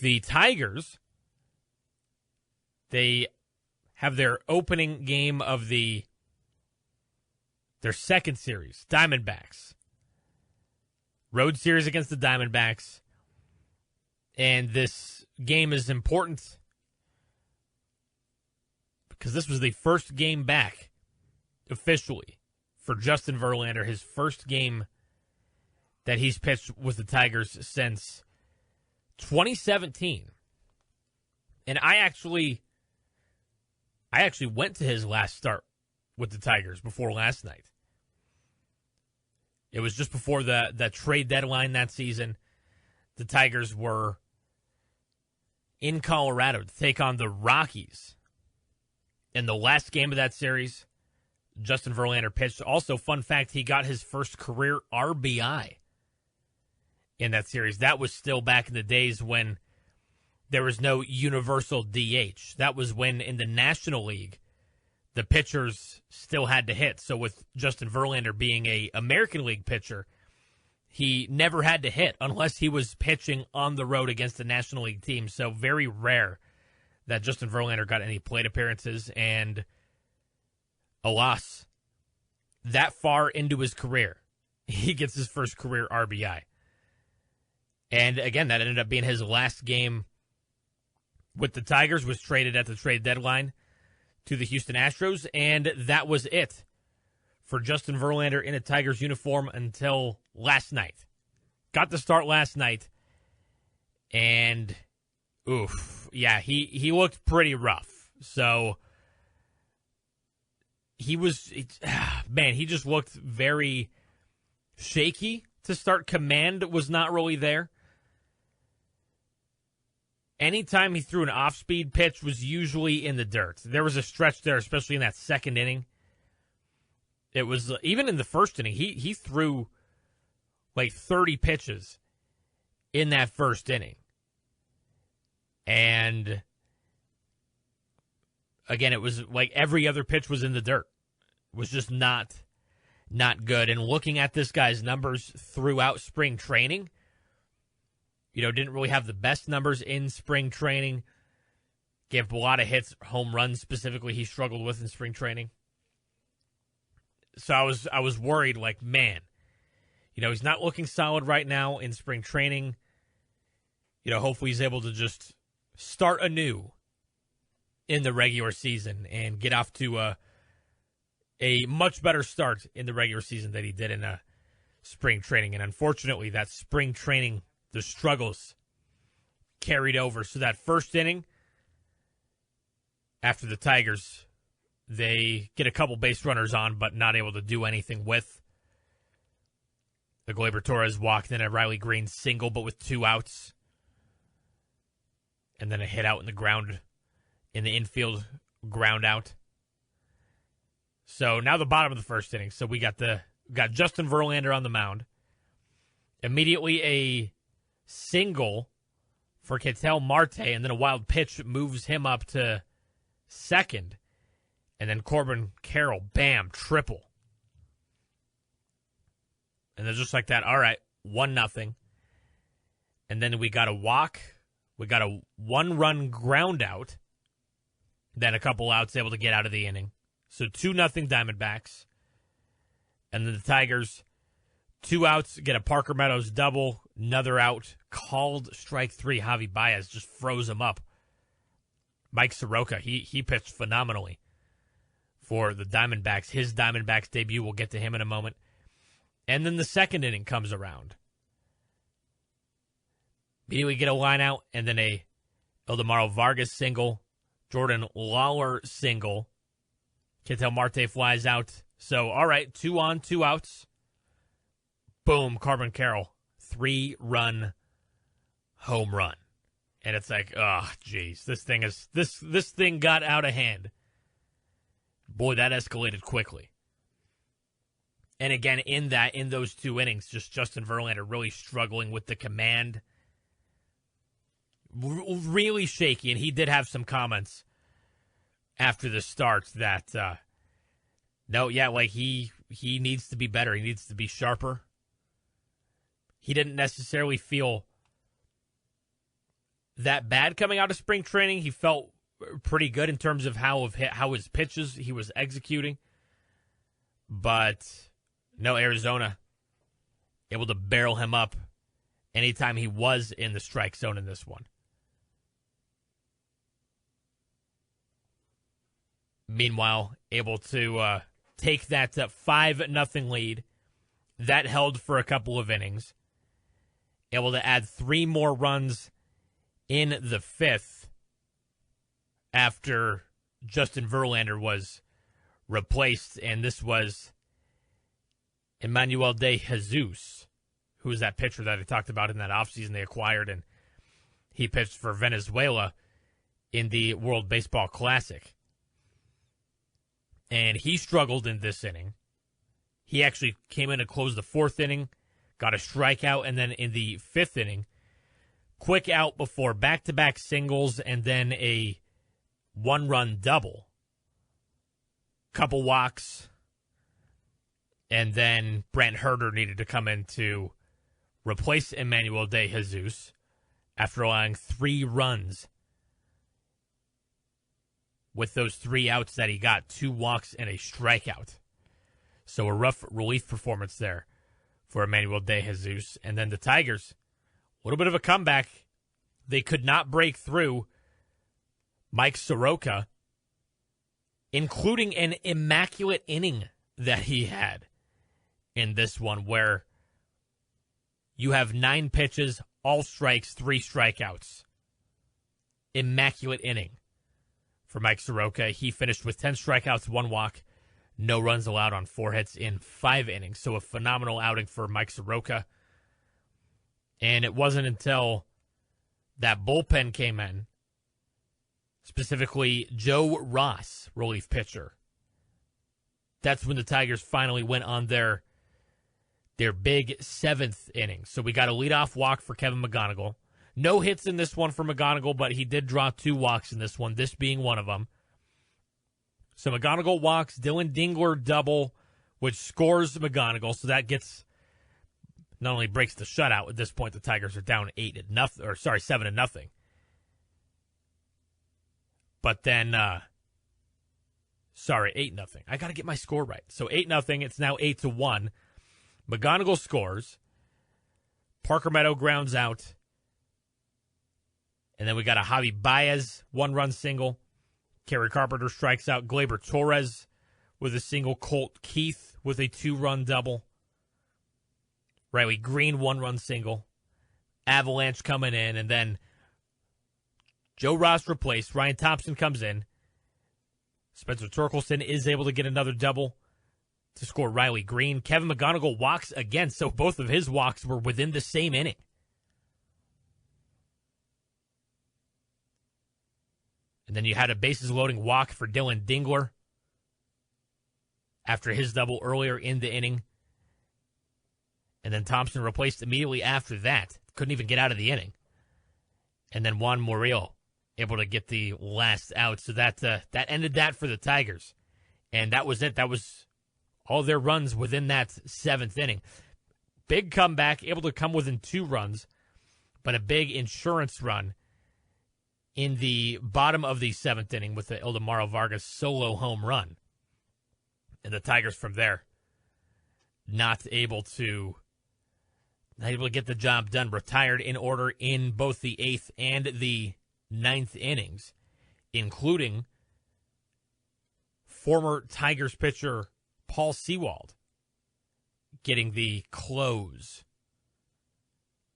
the Tigers, they have their opening game of their second series, Diamondbacks. Road series against the Diamondbacks. And this game is important because this was the first game back officially for Justin Verlander, his first game that he's pitched with the Tigers since 2017. And I actually went to his last start with the Tigers before last night. It was just before the trade deadline that season. The Tigers were in Colorado to take on the Rockies. In the last game of that series, Justin Verlander pitched. Also, fun fact, he got his first career RBI in that series. That was still back in the days when there was no universal DH. That was when in the National League, the pitchers still had to hit. So with Justin Verlander being a American League pitcher, he never had to hit unless he was pitching on the road against the National League team. So very rare that Justin Verlander got any plate appearances. And alas, that far into his career, he gets his first career RBI. And again, that ended up being his last game with the Tigers, was traded at the trade deadline to the Houston Astros, and that was it for Justin Verlander in a Tigers uniform until last night. Got the start last night, and he looked pretty rough. So he just looked very shaky to start. Command was not really there. Anytime he threw an off-speed pitch was usually in the dirt. There was a stretch there, especially in that second inning. It was, even in the first inning, he threw like 30 pitches in that first inning. And again, it was like every other pitch was in the dirt. It was just not good. And looking at this guy's numbers throughout spring training, didn't really have the best numbers in spring training. Gave a lot of hits, home runs specifically he struggled with in spring training. So I was worried, like, man, he's not looking solid right now in spring training. Hopefully he's able to just start anew in the regular season and get off to a much better start in the regular season than he did in spring training. And unfortunately, that spring training, the struggles carried over. So that first inning, after the Tigers, they get a couple base runners on, but not able to do anything with. The Gleyber Torres walked in a Riley Green single, but with 2 outs. And then a hit out in the infield ground out. So now the bottom of the first inning. So we got Justin Verlander on the mound. Immediately a single for Ketel Marte, and then a wild pitch moves him up to second. And then Corbin Carroll, bam, triple. And then just like that, all right, 1-0. And then we got a walk. We got a 1-run ground out. Then a couple outs, able to get out of the inning. So 2-0 Diamondbacks. And then the Tigers, 2 outs, get a Parker Meadows double, another out, called strike 3. Javi Baez just froze him up. Mike Soroka, he pitched phenomenally for the Diamondbacks. His Diamondbacks debut, we'll get to him in a moment. And then the second inning comes around. Immediately get a line out, and then a Ildemaro Vargas single, Jordan Lawler single. Ketel Marte flies out. So, all right, 2 on, 2 outs. Boom, Corbin Carroll, 3-run home run. And it's like, oh, geez, this thing got out of hand. Boy, that escalated quickly. And again, in those 2 innings, just Justin Verlander really struggling with the command. Really shaky, and he did have some comments after the start that, he needs to be better. He needs to be sharper. He didn't necessarily feel that bad coming out of spring training. He felt pretty good in terms of how his pitches he was executing. But no, Arizona able to barrel him up anytime he was in the strike zone in this one. Meanwhile, able to take that 5-0 lead. That held for a couple of innings. Able to add 3 more runs in the 5th after Justin Verlander was replaced, and this was Emmanuel de Jesus, who was that pitcher that I talked about in that offseason they acquired, and he pitched for Venezuela in the World Baseball Classic. And he struggled in this inning. He actually came in to close the 4th inning, got a strikeout, and then in the 5th inning, quick out before back-to-back singles and then a 1-run double. Couple walks, and then Brent Herter needed to come in to replace Emmanuel de Jesus after allowing 3 runs. With those 3 outs that he got, 2 walks and a strikeout. So a rough relief performance there for Emmanuel de Jesus. And then the Tigers, a little bit of a comeback. They could not break through Mike Soroka, including an immaculate inning that he had in this one where you have 9 pitches, all strikes, 3 strikeouts. Immaculate inning for Mike Soroka. He finished with 10 strikeouts, 1 walk, no runs allowed on 4 hits in 5 innings. So a phenomenal outing for Mike Soroka. And it wasn't until that bullpen came in, specifically Joe Ross, relief pitcher. That's when the Tigers finally went on their big 7th inning. So we got a leadoff walk for Kevin McGonigal. No hits in this one for McGonigal, but he did draw 2 walks in this one, this being one of them. So McGonigal walks, Dylan Dingler double, which scores McGonigal. So that gets, not only breaks the shutout. At this point, the Tigers are down 7-0. But then, 8-0. I got to get my score right. So 8-0. It's now 8-1. McGonigal scores. Parker Meadow grounds out. And then we got a Javi Baez 1-run single. Kerry Carpenter strikes out. Gleyber Torres with a single. Colt Keith with a 2-run double. Riley Green 1-run single. Avalanche coming in. And then Joe Ross replaced. Ryan Thompson comes in. Spencer Torkelson is able to get another double to score Riley Green. Kevin McGonigal walks again, so both of his walks were within the same inning. And then you had a bases-loading walk for Dylan Dingler after his double earlier in the inning. And then Thompson replaced immediately after that. Couldn't even get out of the inning. And then Juan Murillo able to get the last out. So that ended that for the Tigers. And that was it. That was all their runs within that 7th inning. Big comeback, able to come within 2 runs, but a big insurance run in the bottom of the 7th inning with the Ildemaro Vargas solo home run. And the Tigers from there not able to get the job done. Retired in order in both the 8th and the 9th innings, including former Tigers pitcher Paul Sewald getting the close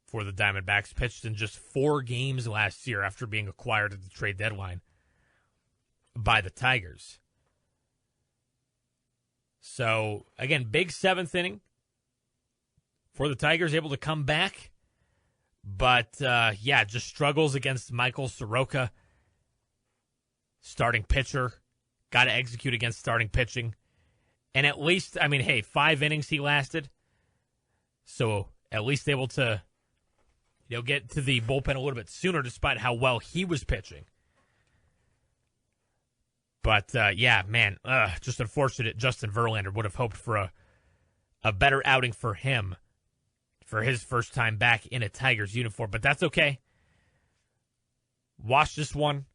for the Diamondbacks. Pitched in just 4 games last year after being acquired at the trade deadline by the Tigers. So, again, big 7th inning for the Tigers, able to come back. But, just struggles against Michael Soroka. Starting pitcher. Got to execute against starting pitching. And at least, 5 innings he lasted. So, at least able to, get to the bullpen a little bit sooner despite how well he was pitching. But, just unfortunate. Justin Verlander would have hoped for a better outing for him for his first time back in a Tigers uniform. But that's okay. watch this one,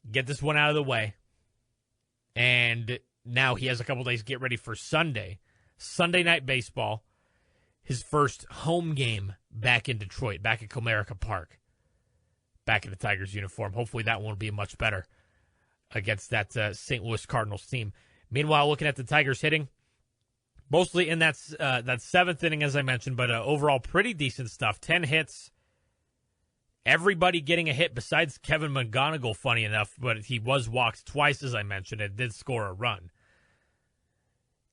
get this one out of the way, and now he has a couple days to get ready for Sunday Night Baseball, his first home game back in Detroit, back at Comerica Park, back in the Tigers uniform. Hopefully that one will be much better against that St. Louis Cardinals team. Meanwhile, looking at the Tigers hitting, mostly in that seventh inning, as I mentioned, but overall pretty decent stuff. 10 hits. Everybody getting a hit besides Kevin McGonigal, funny enough, but he was walked twice, as I mentioned, and did score a run.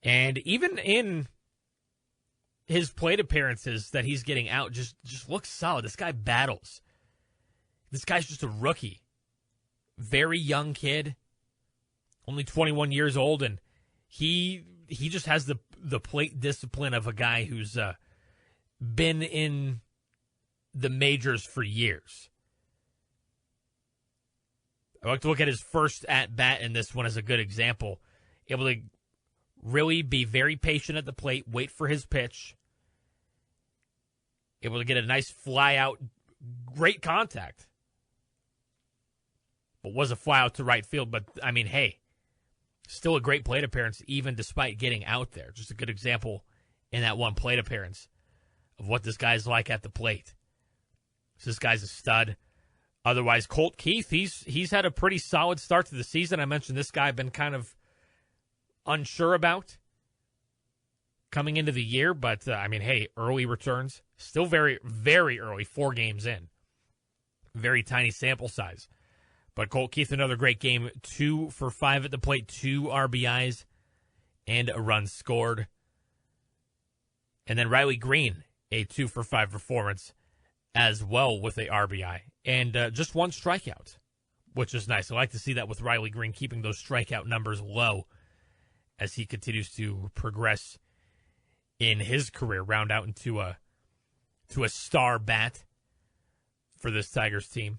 And even in his plate appearances that he's getting out, just looks solid. This guy battles. This guy's just a rookie. Very young kid, only 21 years old, and he just has the plate discipline of a guy who's been in the majors for years. I like to look at his first at-bat in this one as a good example. Able to really be very patient at the plate, wait for his pitch. Able to get a nice fly out, great contact. But was a fly out to right field. But, I mean, hey, still a great plate appearance even despite getting out there. Just a good example in that one plate appearance of what this guy's like at the plate. So this guy's a stud. Otherwise, Colt Keith, he's had a pretty solid start to the season. I mentioned this guy I've been kind of unsure about coming into the year, but I mean, hey, early returns, still very, very early, 4 games in. Very tiny sample size. But Colt Keith, another great game, 2 for 5 at the plate, 2 RBIs, and a run scored. And then Riley Green, a 2 for 5 performance as well with a RBI. And just 1 strikeout, which is nice. I like to see that with Riley Green, keeping those strikeout numbers low as he continues to progress in his career, round out into a star bat for this Tigers team.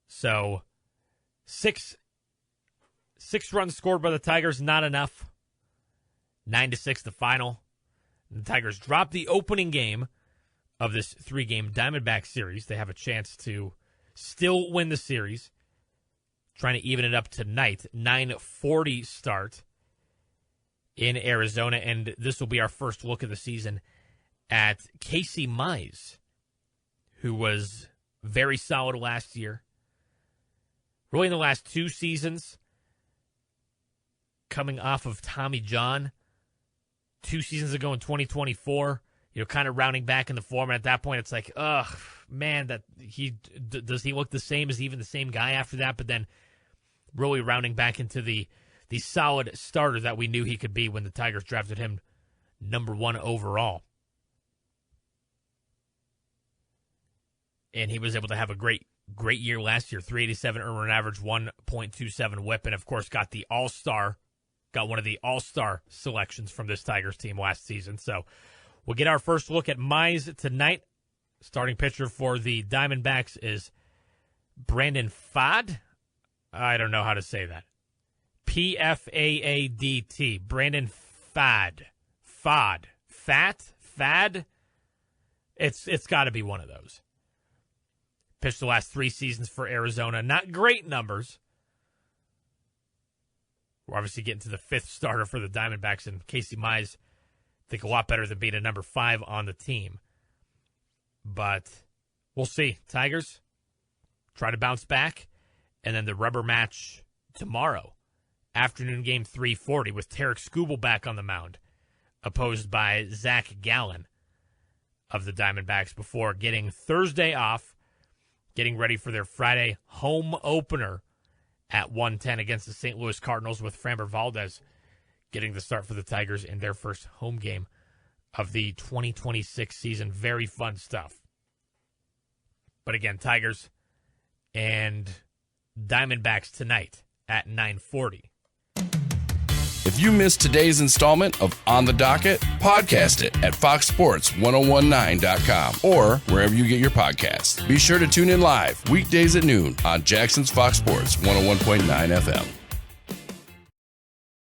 So 6 runs scored by the Tigers, not enough. 9-6 the final. The Tigers drop the opening game of this 3-game Diamondback series. They have a chance to still win the series. Trying to even it up tonight. 9:40 start in Arizona. And this will be our first look of the season at Casey Mize, who was very solid last year. Really in the last 2 seasons, coming off of Tommy John 2 seasons ago in 2024, kind of rounding back in the form. And at that point, it's like, ugh, man, does he look the same? Is he even the same guy after that? But then really rounding back into the solid starter that we knew he could be when the Tigers drafted him number 1 overall. And he was able to have a great year last year. 387 earned run average, 1.27 whip, and of course got one of the all-star selections from this Tigers team last season. So we'll get our first look at Mize tonight. Starting pitcher for the Diamondbacks is Brandon Pfaadt. I don't know how to say that. Pfaadt. Brandon Pfaadt. Fad. It's got to be one of those. Pitched the last 3 seasons for Arizona. Not great numbers. We're obviously getting to the 5th starter for the Diamondbacks, and Casey Mize, I think, a lot better than being a number 5 on the team. But we'll see. Tigers try to bounce back, and then the rubber match tomorrow. Afternoon game 3:40 with Tarek Skubal back on the mound, opposed by Zach Gallen of the Diamondbacks before getting Thursday off, getting ready for their Friday home opener at 1:10 against the St. Louis Cardinals, with Framber Valdez getting the start for the Tigers in their first home game of the 2026 season. Very fun stuff. But again, Tigers and Diamondbacks tonight at 9:40. If you missed today's installment of On the Docket, podcast it at foxsports1019.com or wherever you get your podcasts. Be sure to tune in live weekdays at noon on Jackson's Fox Sports 101.9 FM.